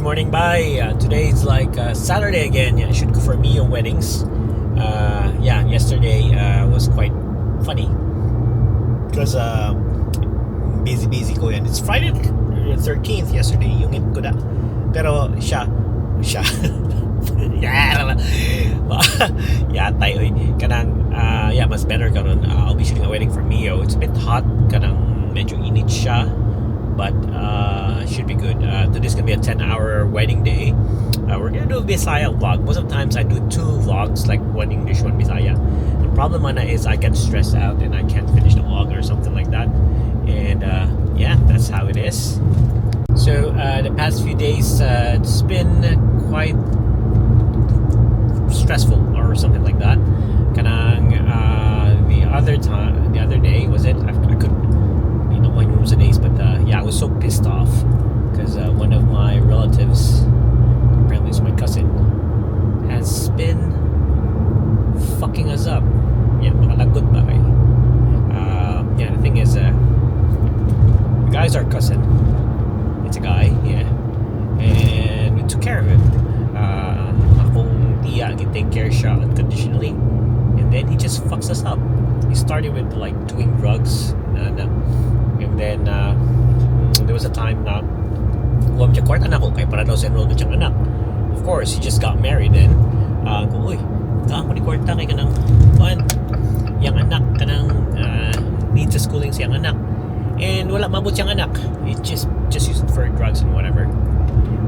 Good morning, bye. Today is like Saturday again. Yeah, I should go for Mio weddings. Yesterday was quite funny because busy ko yan. It's Friday the 13th yesterday. Yung ko na. Pero siya tayo kanang mas better karon. I'll be shooting a wedding for Mio. It's a bit hot kanang medyo init siya, but should be good. Today's gonna be a 10-hour wedding day. We're gonna do a Bisaya vlog. Most of the times I do 2 vlogs, like one English, one Bisaya. The problem is I get stressed out and I can't finish the vlog or something like that. And that's how it is. So the past few days it's been quite stressful or something like that. Kanang the other day was it? I could when it was the days, but I was so pissed off because one of my relatives, apparently it's my cousin, has been fucking us up. Makalagot ba kayo? The thing is, the guy's our cousin. It's a guy, and we took care of him. Akong tiya, take care siya unconditionally, and then he just fucks us up. He started with like doing drugs, and then there was a time na huwag siya kwarta na ko kaya para daw sa enrolled siyang anak. Of course, he just got married then. Uy, ako ni kwarta kay kanang yang anak kanang needs a schooling siyang anak. And wala mabot siyang anak. He just used it for drugs and whatever.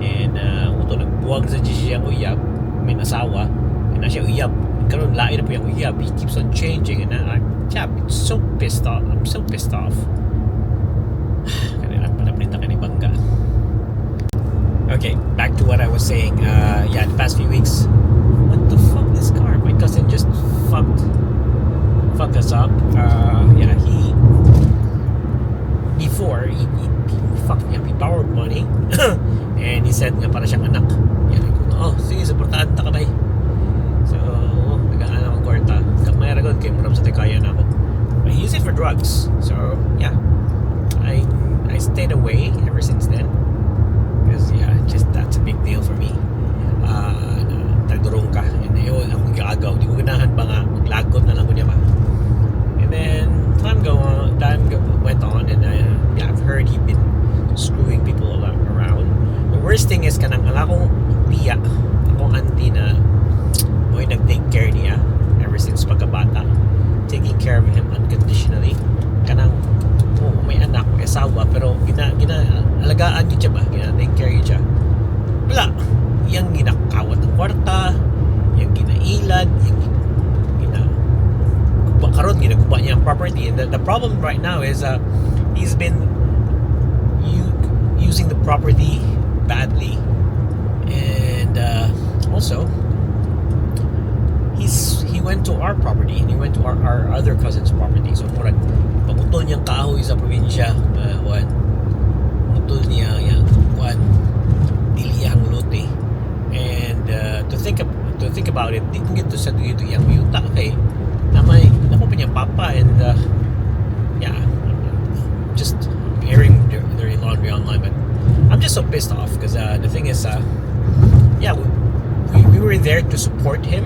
And uto nagbuwag sa siyang uyab, may asawa, and na siya uyab. Karon lain na po yung uyab. He keeps on changing, and I'm so pissed off. I'm so pissed off. Okay, back to what I was saying. The past few weeks, what the fuck, this car? My cousin just fucked us up. He borrowed money and he said nga para siyang anak. Sige, supportahan ta ka bay. So, nagaan akong kwarta. Kamay ragod kay murag sa tikaya na ako. But he used it for drugs. So, I stayed away ever since then. Because just that's a big deal for me. Tagdurong ka. And akong gaagaw. Di ko ganahan ba nga maglagot na lang ko niya ba. And then time went on, and I've heard he'd been screwing people around. The worst thing is kanang ang akong tiya, akong auntie na mo'y nag-take care niya ever since pagkabata, taking care of him unconditionally. Kanang may anak, may asawa, pero alagaan niyo siya ba? Take care niyo siya. Wala. Yang ginakawat ng kwarta, yang ginailad, yang karon ginagawa niya ang property. And the problem right now is he's been using the property badly, and also he went to our property and he went to our other cousin's property. So murag pamutol niyang kahoy sa probinsya, pamutol niya yang diliyang lote. And to think about it, di ko gito sa dito yang yuta kay na may nako pa niyang papa, and just airing dirty laundry online. But I'm just so pissed off because the thing is we were there to support him.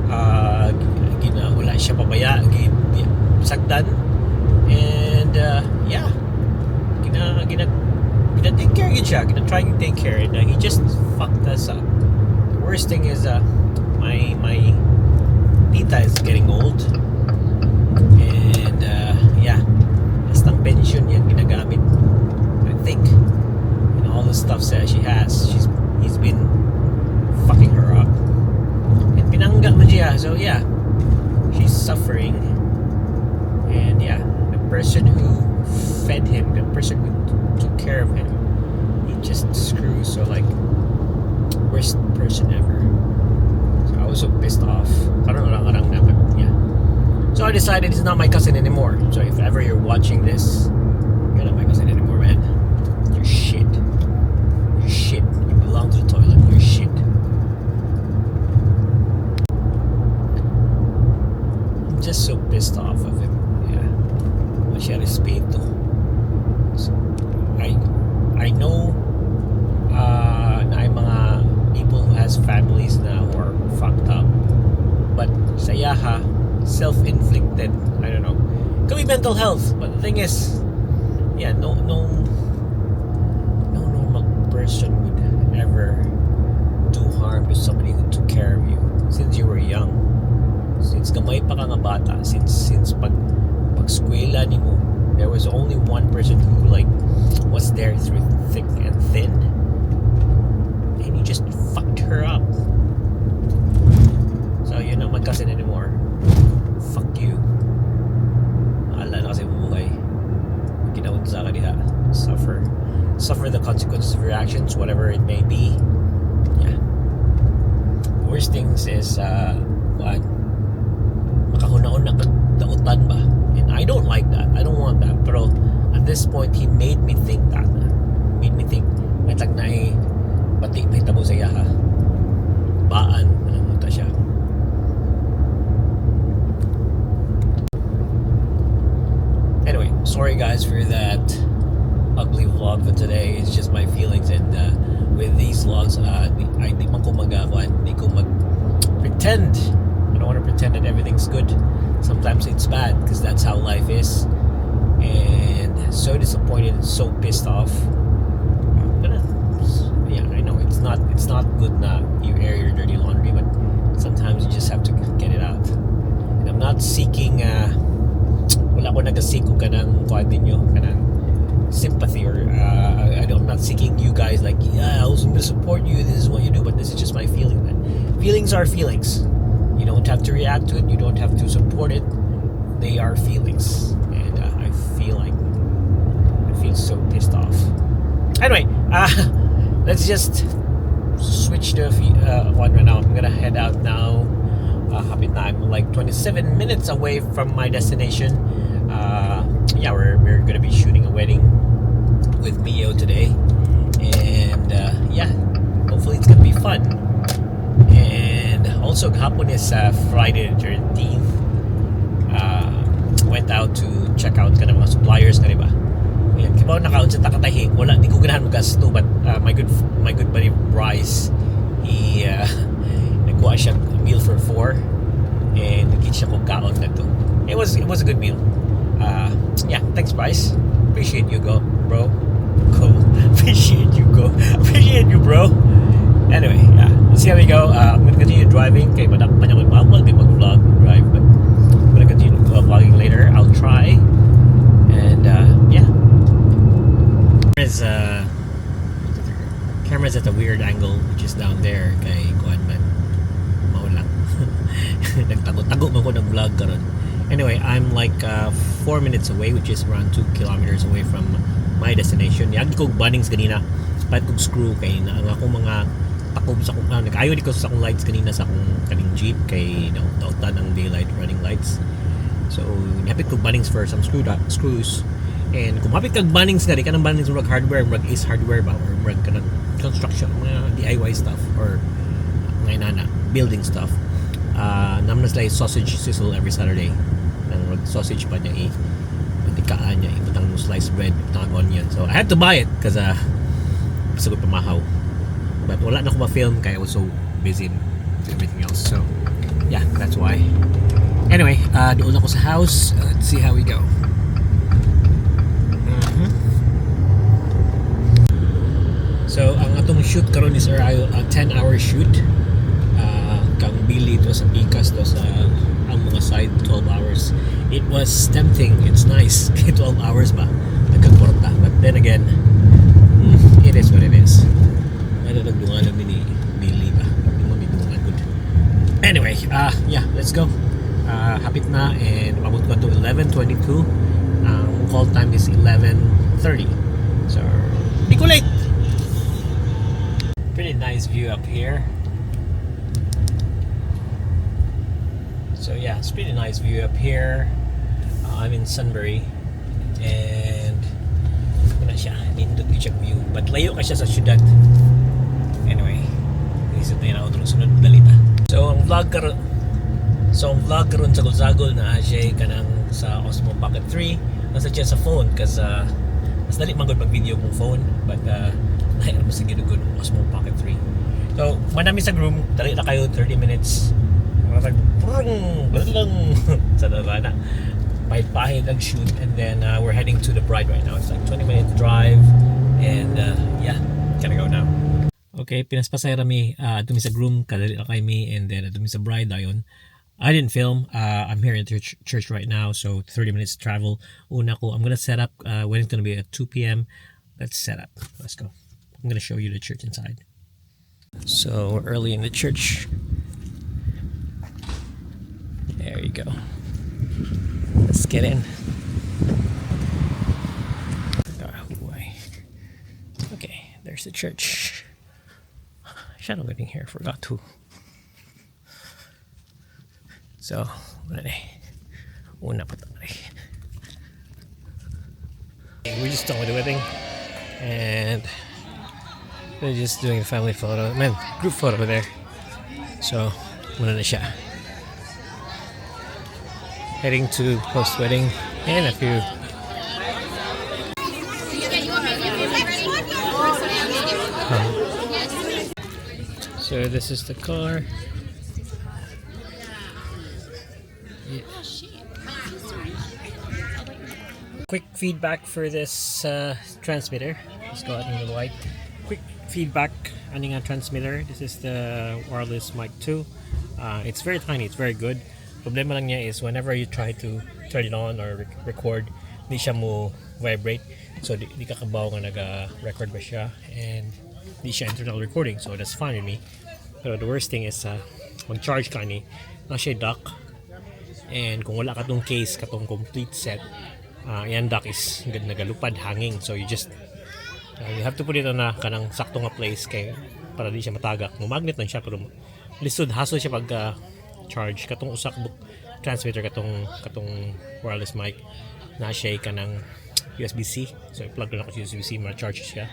Wala siya pabaya, sakdan, and take care of siya, trying to take care, and he just fucked us up. The worst thing is my tita is getting old, and hastang pension yung ginagamit, I think, and all the stuff that she has, he's been fucking her up, and pinangga man siya. So she's suffering, and the person who fed him, the person who took care of him, he just screws. So like, worst person ever. So I was so pissed off. So I decided he's not my cousin anymore. So if ever you're watching this, you're not my cousin anymore, man. You're shit. You're shit. You belong to the toilet. You're shit. I'm just so pissed off of him. Masya respeto. So, I know self-inflicted. I don't know. Could be mental health, but the thing is, yeah, no normal person would ever do harm to somebody who took care of you since you were young. Since gamay pa ka nga bata, since pag skwela nimo, there was only one person who like was there through thick and thin, and you just fucked her up. So you're not my cousin anymore. Fuck you. Ala na kasi buhay. Ginaunsa ka diha. Suffer the consequences of your actions, whatever it may be. Yeah. The worst things is makahuna-un na dautan ba? And I don't like that. I don't want that. Pero at this point, he made me think that. Made me think, may tag na bati na hitabo sa iya ha. Baan, nanamunta siya. Anyway, sorry guys for that ugly vlog for today. It's just my feelings, and with these vlogs, I di man ko pretend. I don't want to pretend that everything's good. Sometimes it's bad because that's how life is. And so disappointed and so pissed off. Yeah, I know it's not good na you air your dirty laundry, but sometimes you just have to get it out. And I'm not seeking wala ko nagasik ko kanang kuan ninyo, kanang sympathy, or I'm not seeking you guys like, yeah, I was going to support you, this is what you do, but this is just my feeling, man. Feelings are feelings. You don't have to react to it, you don't have to support it. They are feelings, and I feel so pissed off. Anyway, let's just switch to one right now. I'm gonna head out now. Habit na, I'm like 27 minutes away from my destination. Yeah, we're gonna be shooting a wedding with Mio today, and yeah, hopefully it's gonna be fun. And also hapon is Friday the 13th. Went out to check out kind of mga suppliers ka, diba? Ayan, kibaw nakaon sa takatahi, wala, di ko ganahan magasto, but my good buddy Bryce, he nagkuha siya meal for 4, and nagkit siya kong kaon na to. It was a good meal. Yeah, thanks Bryce, appreciate you bro. Appreciate you bro. Anyway, yeah, let's see how we go. I'm gonna continue driving kay madak pa niya mag-vlog, drive, but I'm gonna continue vlogging later. I'll try. And yeah, camera's at a weird angle, which is down there kay kuan man maulang. Nagtago-tago man ko ng vlog karon. Anyway, I'm like 4 minutes away, which is around 2 kilometers away from my destination. Yagi kog bunnings kanina, pat kog screw kay na ang akong mga takob sa akong nag-ayo di ko sa akong lights kanina sa akong kaning jeep kay nautan ng daylight running lights. So nihapit kog bunnings for some screws. And kung mapit kag bunnings gani kanang bunnings murag hardware, murag is hardware ba, or murag kanang construction, mga DIY stuff, or mga inana building stuff. Namnas like sausage sizzle every Saturday. Nang sausage pa niya tikaan niya, ibutang sliced bread, ibutang onion. So I had to buy it because gusto ko pamahaw. But wala na ako ma-film kaya I was so busy with everything else. So yeah, that's why. Anyway, doon ako sa house. Let's see how we go. So ang atong shoot karon is a 10-hour shoot. Kang Billy to sa Picas to sa ang mga side 12 hours. It was tempting, it's nice 12 hours ba nagkakwarta, but then again it is what it is. Ano nagdungan namin ni Billy ba, hindi mo bidungan good. Anyway, yeah, let's go. Hapit na, and mabot ko to 11:22. Call time is 11:30, so di ko late. Pretty nice view up here. So yeah, it's pretty nice view up here. I'm in Sunbury, and wala siya, nindot yung view, but layo ka siya sa syudad. Anyway, isip na yun ako sunod dalita. So ang vlog karon sa sagol na siya kanang sa Osmo Pocket 3, nasa siya sa phone kasi mas dali magod pag video kong phone, but lahat mo sa ginugod Osmo Pocket 3. So manami sa room, dali na kayo 30 minutes. nakatag sa Davana. Pahit nag-shoot, and then we're heading to the bride right now. It's like 20-minute drive, and yeah, gotta go now. Okay, pinaspasay rami dumi sa groom, kadali na kay me, and then dumi sa bride dayon. I didn't film. I'm here in the church right now, so 30 minutes travel. Una ko, I'm gonna set up. When it's gonna be at 2 p.m. Let's set up. Let's go. I'm gonna show you the church inside. So we're early in the church. There you go. Let's get in. Okay, there's the church. Shadow getting here. Forgot to. So, una pa tayo. We're just done with the wedding, and we're just doing a family photo, group photo there. So, muna na siya. Heading to post-wedding and a few. So this is the car. Yeah. Quick feedback for this transmitter. Let's go ahead and the white. Quick feedback on the transmitter. This is the wireless mic 2. It's very tiny. It's very good. Problema lang niya is whenever you try to turn it on or record, hindi siya mo vibrate. So di ka kabaw nga nag-record ba siya, and di siya internal recording. So that's fine with me. Pero the worst thing is mag-charge ka ni na siya dock. And kung wala ka tong case, katong complete set, yan dock is nagalupad, hanging. So you just you have to put it on a kanang sakto nga place kay para di siya matagak. Magnet lang siya pero lisod hassle siya pag charge. Katong usak transmitter, katong wireless mic na siya kanang USB-C. So i-plug na ako sa USB-C, ma-charge siya.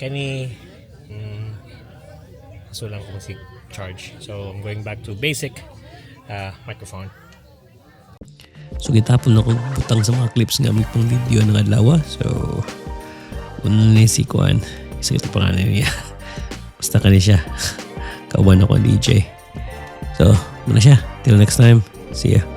Kani hassle lang kung charge. So I'm going back to basic microphone. So gitapon ako butang sa mga clips nga may pang video ng adlaw. So una ni si Kuan, isa ito pangalan niya. Basta kani siya. Kauban ako DJ. So muna siya. Till next time. See ya.